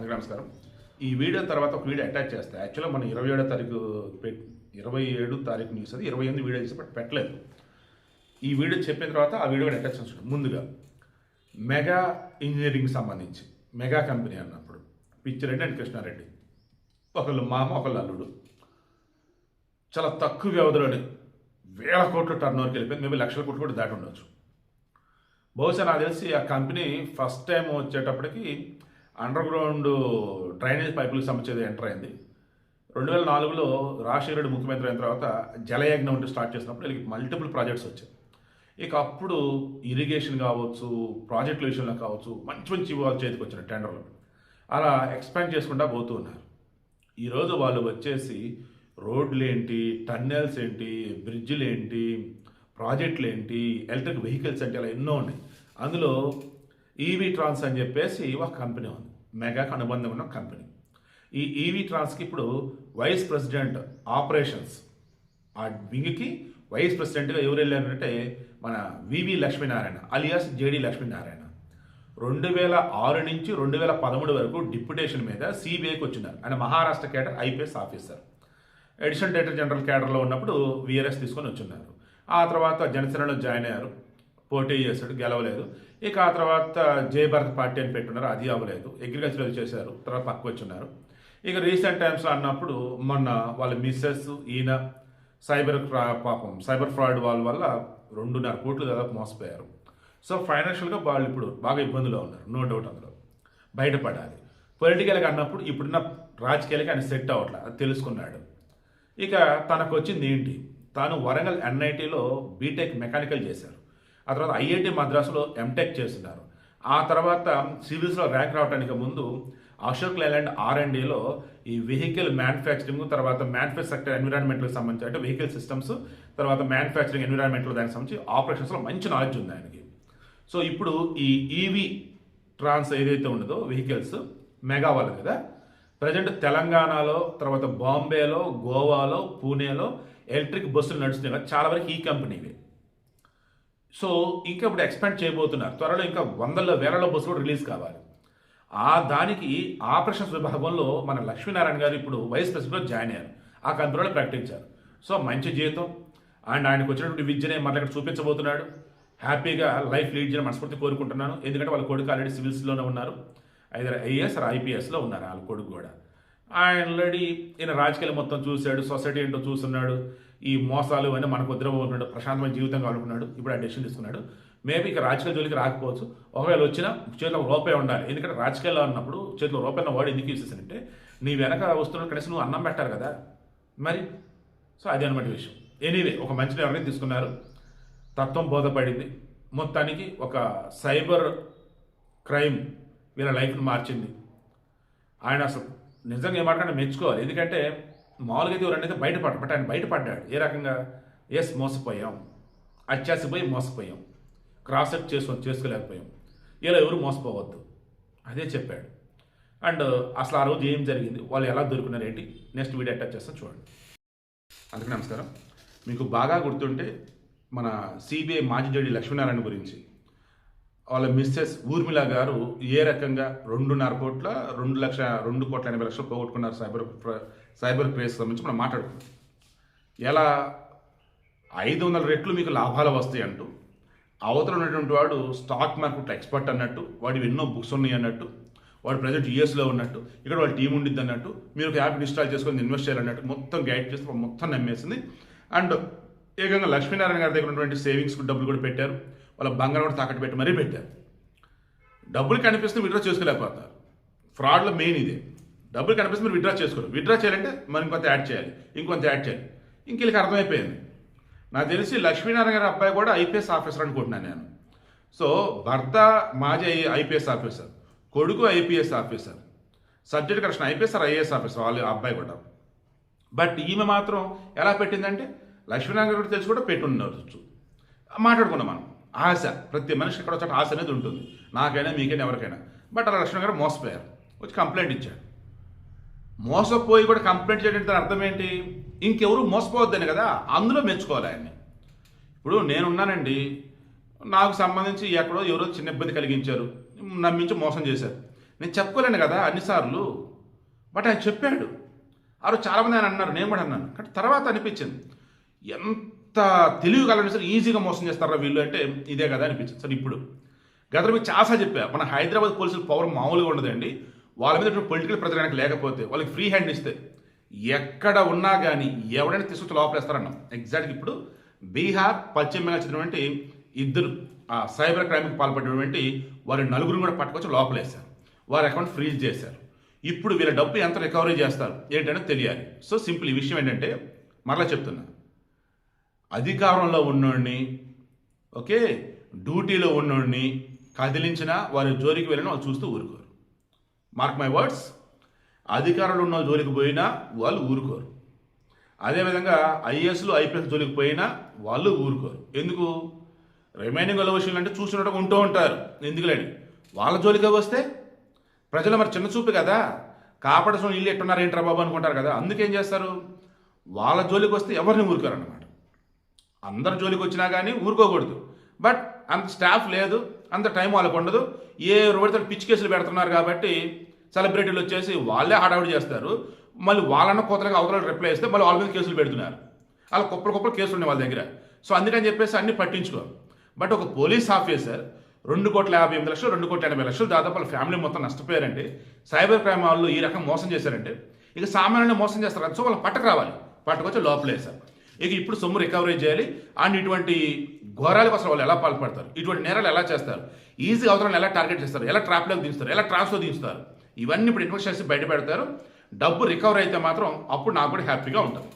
అందరికీ నమస్కారం. ఈ వీడియో తర్వాత ఒక వీడియో అటాచ్ చేస్తా. యాక్చువల్గా మనం 27 తారీఖు న్యూస్ అది 28 వీడియో చేసి పెట్టలేదు. ఈ వీడియో చెప్పిన తర్వాత ఆ వీడియో కూడా అటాచ్ చేస్తాడు. ముందుగా మెగా ఇంజనీరింగ్ సంబంధించి మెగా కంపెనీ అన్నప్పుడు పిచ్చిరెడ్డి అండ్ కృష్ణారెడ్డి ఒకళ్ళు మామ ఒకళ్ళు అల్లుడు చాలా తక్కువ వ్యవధిలోనే వేల కోట్ల టర్న్ ఓవర్కి వెళ్ళిపోయింది. మేబీ లక్షల కోట్లు కూడా దాటి ఉండొచ్చు. బహుశా నాకు తెలిసి ఆ కంపెనీ ఫస్ట్ టైం వచ్చేటప్పటికి అండర్ గ్రౌండ్ డ్రైనేజ్ పైపులకు సంబంధించి ఎంటర్ అయింది. 2004లో రాజశేఖర రెడ్డి ముఖ్యమంత్రి అయిన తర్వాత జలయజ్ఞం ఉంటూ స్టార్ట్ చేసినప్పుడు వీళ్ళకి మల్టిపుల్ ప్రాజెక్ట్స్ వచ్చాయి. ఇక అప్పుడు ఇరిగేషన్ కావచ్చు, ప్రాజెక్టుల విషయంలో కావచ్చు, మంచి మంచి వాళ్ళు చేతికి వచ్చిన టెండర్లు అలా ఎక్స్పాండ్ చేసుకుంటూ పోతూ ఉన్నారు. ఈరోజు వాళ్ళు వచ్చేసి రోడ్లు ఏంటి, టన్నెల్స్ ఏంటి, బ్రిడ్జిలు ఏంటి, ప్రాజెక్టులు ఏంటి, ఎలక్ట్రిక్ వెహికల్స్ ఏంటి, అలా ఎన్నో ఉన్నాయి. అందులో ఈవీ ట్రాన్స్ అని చెప్పేసి ఒక కంపెనీ ఉంది, మెగాకు అనుబంధం ఉన్న కంపెనీ. ఈ ఈవీ ట్రాన్స్కి ఇప్పుడు వైస్ ప్రెసిడెంట్ ఆపరేషన్స్ ఆ వింగ్కి వైస్ ప్రెసిడెంట్గా ఎవరు వెళ్ళారంటే మన VV Lakshminarayana alias JD Lakshminarayana. 2006 నుంచి 2013 వరకు డిప్యుటేషన్ మీద సిబిఐకి వచ్చినారు. ఆయన Maharashtra cadre IPS officer. Additional director general కేడర్లో ఉన్నప్పుడు విఆర్ఎస్ తీసుకొని వచ్చిన్నారు. ఆ తర్వాత జనసేనలో జాయిన్ అయ్యారు, పోటీ చేశాడు, గెలవలేదు. ఇక ఆ తర్వాత జయభారత్ పార్టీ అని పెట్టున్నారు, అది అవ్వలేదు. అగ్రికల్చర్ చేశారు, తర్వాత పక్కకు వచ్చిన్నారు. ఇక రీసెంట్ టైమ్స్లో అన్నప్పుడు మొన్న వాళ్ళ మిస్సెస్ ఈయన సైబర్ ఫ్రాడ్ వాళ్ళ వల్ల 2.5 కోట్లు దాదాపు మోసపోయారు. సో ఫైనాన్షియల్గా వాళ్ళు ఇప్పుడు బాగా ఇబ్బందులో ఉన్నారు, నో డౌట్. అందులో బయటపడాలి. పొలిటికల్గా అన్నప్పుడు ఇప్పుడున్న రాజకీయాలకి ఆయన సెట్ అవ్వట్లే, అది తెలుసుకున్నాడు. ఇక తనకు వచ్చింది ఏంటి, తాను వరంగల్ ఎన్ఐటీలో బీటెక్ మెకానికల్ చేశారు. ఆ తర్వాత ఐఐటి మద్రాసులో ఎంటెక్ చేస్తున్నారు. ఆ తర్వాత సివిల్స్లో ర్యాంక్ రావడానికి ముందు అశోక్ లేలాండ్ R&Dలో ఈ వెహికల్ మ్యానుఫ్యాక్చరింగ్, తర్వాత మ్యానుఫ్యాక్చర్ ఎన్విరాన్మెంట్కి సంబంధించి అంటే వెహికల్ సిస్టమ్స్, తర్వాత మ్యానుఫ్యాక్చరింగ్ ఎన్విరాన్మెంట్లో దానికి సంబంధించి ఆపరేషన్స్లో మంచి నాలెడ్జ్ ఉంది ఆయనకి. సో ఇప్పుడు ఈ ఈవీ ట్రాన్స్ ఏదైతే ఉండదో వెహికల్స్ మెగా వాళ్ళు కదా, ప్రజెంట్ తెలంగాణలో, తర్వాత బాంబేలో, గోవాలో, పూణేలో ఎలక్ట్రిక్ బస్సులు నడుస్తున్నాయి కదా, చాలా వరకు ఈ కంపెనీవే. సో ఇంకా ఇప్పుడు ఎక్స్పాండ్ చేయబోతున్నారు. త్వరలో ఇంకా వందల వేలలో బస్సులు కూడా రిలీజ్ కావాలి. ఆ దానికి ఆపరేషన్స్ విభాగంలో మన లక్ష్మీనారాయణ గారు ఇప్పుడు వైస్ ప్రెసిడెంట్లో జాయిన్ అయ్యారు. ఆ కంపెనీలో ప్రకటించారు. సో మంచి జీతం అండ్ ఆయనకు వచ్చినటువంటి విద్యనే మన ఇక్కడ చూపించబోతున్నాడు. హ్యాపీగా లైఫ్ లీడ్ చేయడం మనస్ఫూర్తి కోరుకుంటున్నాను. ఎందుకంటే వాళ్ళ కొడుకు ఆల్రెడీ సివిల్స్లోనే ఉన్నారు, ఐదర్ ఐఏఎస్ ఆర్ ఐపీఎస్లో ఉన్నారు వాళ్ళ కొడుకు కూడా. ఆయన ఆల్రెడీ ఈయన రాజకీయాలు మొత్తం చూశాడు, సొసైటీ ఏంటో చూస్తున్నాడు, ఈ మోసాలు అన్నీ మనకు వదిలిపోతున్నాడు, ప్రశాంతమైన జీవితం కావాలనుకున్నాడు. ఇప్పుడు ఆ డెసిషన్ తీసుకున్నాడు. మేబీ ఇక రాజకీయ జోలికి రాకపోవచ్చు, ఒకవేళ వచ్చినా చేతిలో రూపాయి ఉండాలి. ఎందుకంటే రాజకీయాల్లో ఉన్నప్పుడు చేతిలో రూపాయల వాడు ఎందుకు ఇచ్చేసానంటే నీ వెనక వస్తున్న కనీసం నువ్వు అన్నం పెట్టారు కదా మరి. సో అది అనమాట విషయం. ఎనీవే ఒక మంచి నిర్ణయం తీసుకున్నారు, తత్వం బోధపడింది. మొత్తానికి ఒక సైబర్ క్రైమ్ వీళ్ళ లైఫ్ని మార్చింది. ఆయన అసలు నిజంగా ఏమాటంటే మెచ్చుకోవాలి. ఎందుకంటే మామూలుగా అయితే ఎవరైతే బయటపడ్డారు, బట్ ఆయన బయటపడ్డాడు. ఏ రకంగా మోసపోయాం, అత్యాసపోయి మోసపోయాం, క్రాస్ చెక్ చేసుకోలేకపోయాం, ఇలా ఎవరు మోసపోవద్దు అదే చెప్పాడు. అండ్ అసలు ఆ రోజు ఏం జరిగింది, వాళ్ళు ఎలా దొరుకున్నారు ఏంటి, నెక్స్ట్ వీడియో అటాచ్ చేస్తాను చూడండి. అందుకే నమస్కారం. మీకు బాగా గుర్తుంటే మన సిబిఐ మాజీ జడ్జి లక్ష్మీనారాయణ గురించి వాళ్ళ మిస్సెస్ ఊర్మిళ గారు ఏ రకంగా 2.5 కోట్ల 2,80,00,000 పోగొట్టుకున్నారు సైబర్ క్రైమ్కి సంబంధించి మనం మాట్లాడుకున్నాం. ఎలా 500 రెట్లు మీకు లాభాలు వస్తాయి అంటూ, అవతల ఉన్నటువంటి వాడు స్టాక్ మార్కెట్ ఎక్స్పర్ట్ అన్నట్టు, వాడివి ఎన్నో బుక్స్ ఉన్నాయి అన్నట్టు, వాడు ప్రజెంట్ యూఎస్లో ఉన్నట్టు, ఇక్కడ వాళ్ళ టీం ఉండిద్ది అన్నట్టు, మీరు ఒక యాప్ ఇన్స్టాల్ చేసుకొని ఇన్వెస్ట్ చేయాలన్నట్టు మొత్తం గైడ్ చేసి మొత్తం నమ్మేసింది. అండ్ ఏకంగా లక్ష్మీనారాయణ గారి దగ్గర ఉన్నటువంటి సేవింగ్స్ డబ్బులు కూడా పెట్టారు, వాళ్ళ బంగారం కూడా తాకట్టు పెట్టి మరీ పెట్టారు. డబ్బులు కనిపిస్తే విత్డ్రా చేసుకోలేకపోతారు. ఫ్రాడ్లో మెయిన్ ఇదే, డబ్బులు కనిపిస్తే మీరు విత్డ్రా చేసుకోరు. విత్డ్రా చేయాలంటే మనం ఇంకొంత యాడ్ చేయాలి, ఇంకొంత యాడ్ చేయాలి. వీళ్ళకి అర్థమైపోయింది. నాకు తెలిసి లక్ష్మీనారాయణ గారి అబ్బాయి కూడా ఐపీఎస్ ఆఫీసర్ అనుకుంటున్నాను నేను. సో భర్త మాజీ ఐపీఎస్ ఆఫీసర్, కొడుకు IPS officer, subject correction IPS or IAS officer వాళ్ళ అబ్బాయి కూడా. బట్ ఈమె మాత్రం ఎలా పెట్టిందంటే లక్ష్మీనారాయణ గారు తెలిసి కూడా పెట్టుండవచ్చు. మాట్లాడుకున్నాం మనం. ఆశ, ప్రతి మనిషికి ఇక్కడ వచ్చే ఆశ అనేది ఉంటుంది, నాకైనా మీకైనా ఎవరికైనా. బట్ అలా లక్ష్మణ్ గారు మోసపోయారు, వచ్చి కంప్లైంట్ ఇచ్చాడు. మోసపోయి కూడా కంప్లైంట్ చేయడానికి అర్థం ఏంటి, ఇంకెవరు మోసపోవద్దని కదా, అందులో మెచ్చుకోవాలి ఆయన్ని. ఇప్పుడు నేనున్నానండి, నాకు సంబంధించి ఎక్కడో ఎవరో చిన్న ఇబ్బంది కలిగించారు, నమ్మించి మోసం చేశారు. నేను చెప్పుకోలేను కదా అన్నిసార్లు, బట్ ఆయన చెప్పాడు. ఆ రోజు చాలామంది ఆయన అన్నారు, నేను కూడా అన్నాను. కానీ తర్వాత అనిపించింది ఎంత తెలివి కలని సరే ఈజీగా మోసం చేస్తారా వీళ్ళు అంటే ఇదే కదా అనిపించింది. సరే ఇప్పుడు గతంలో మీకు చాలాసార్లు చెప్పా, మన హైదరాబాద్ పోలీసుల పవర్ మామూలుగా ఉండదండి. వాళ్ళ మీద పొలిటికల్ ప్రెజర్ కనుక లేకపోతే, వాళ్ళకి ఫ్రీ హ్యాండ్ ఇస్తే ఎక్కడ ఉన్నా కానీ ఎవరైనా తీసుకొచ్చి లోపలేస్తారన్నాం. ఎగ్జాక్ట్గా ఇప్పుడు బీహార్, పశ్చిమ బెంగాల్ చెందినటువంటి ఇద్దరు సైబర్ క్రైమ్కి పాల్పడినటువంటి వారి నలుగురు కూడా పట్టుకొచ్చి లోపలేశారు. వారి అకౌంట్ ఫ్రీజ్ చేశారు. ఇప్పుడు వీళ్ళ డబ్బు ఎంత రికవరీ చేస్తారు ఏంటంటే తెలియాలి. సో సింపుల్ ఈ విషయం ఏంటంటే, మరలా చెప్తున్నా, అధికారంలో ఉన్నోడిని, ఓకే, డ్యూటీలో ఉన్నోడిని కదిలించినా వారి జోలికి వెళ్ళినా వాళ్ళు చూస్తూ ఊరుకోరు. మార్క్ మై వర్డ్స్, అధికారంలో ఉన్న జోలికి పోయినా వాళ్ళు ఊరుకోరు. అదేవిధంగా ఐఏఎస్లు, ఐపీఎస్ జోలికి పోయినా వాళ్ళు ఊరుకోరు. ఎందుకు? రిమైనింగ్ వాళ్ళ విషయాలు అంటే చూసినట్టుగా ఉంటూ ఉంటారు. ఎందుకులేండి, వాళ్ళ జోలికి వస్తే ప్రజలు మరి చిన్న చూపు కదా, కాపాడుతున్న ఇల్లు ఎట్టున్నారు ఏంట్రా బాబు అనుకుంటారు కదా. అందుకేం చేస్తారు, వాళ్ళ జోలికి వస్తే ఎవరిని ఊరుకోరు అన్నమాట. అందరి జోలికి వచ్చినా కానీ ఊరుకోకూడదు. బట్ అంత స్టాఫ్ లేదు, అంత టైం వాళ్ళకు ఉండదు. ఏ రోడ్డు పిచ్చి కేసులు పెడుతున్నారు కాబట్టి సెలబ్రిటీలు వచ్చేసి వాళ్ళే హడావుడి చేస్తారు. మళ్ళీ వాళ్ళన్న కోతలుగా అవతల రిప్లై ఇస్తే మళ్ళీ వాళ్ళ మీద కేసులు పెడుతున్నారు. అలా కుప్పలు కేసులు ఉన్నాయి వాళ్ళ దగ్గర. సో అందుకని చెప్పేసి అన్ని పట్టించుకోరు. బట్ ఒక పోలీస్ ఆఫీసర్ 2,58,00,000, 2,80,00,000 దాదాపు వాళ్ళ ఫ్యామిలీ మొత్తం నష్టపోయారంటే, సైబర్ క్రైమ్ వాళ్ళు ఈ రకం మోసం చేశారంటే ఇక సామాన్యంగా మోసం చేస్తారు కదా. సో వాళ్ళు పట్టకు రావాలి, పట్టుకొచ్చి లోపలేశారు. ఇక ఇప్పుడు సొమ్ము రికవరీ చేయాలి. అండ్ ఇటువంటి ఘోరాలకు అసలు వాళ్ళు ఎలా పాల్పడతారు, ఇటువంటి నేరాలు ఎలా చేస్తారు, ఈజీగా అవతలను ఎలా టార్గెట్ చేస్తారు, ఎలా ట్రాప్లోకి దించుతారు, ఎలా ట్రాప్స్లో దించుతారు, ఇవన్నీ ఇప్పుడు ఇన్వెస్ట్ చేసి బయట పెడతారు. డబ్బు రికవర్ అయితే మాత్రం అప్పుడు నాకు కూడా హ్యాపీగా ఉంటుంది.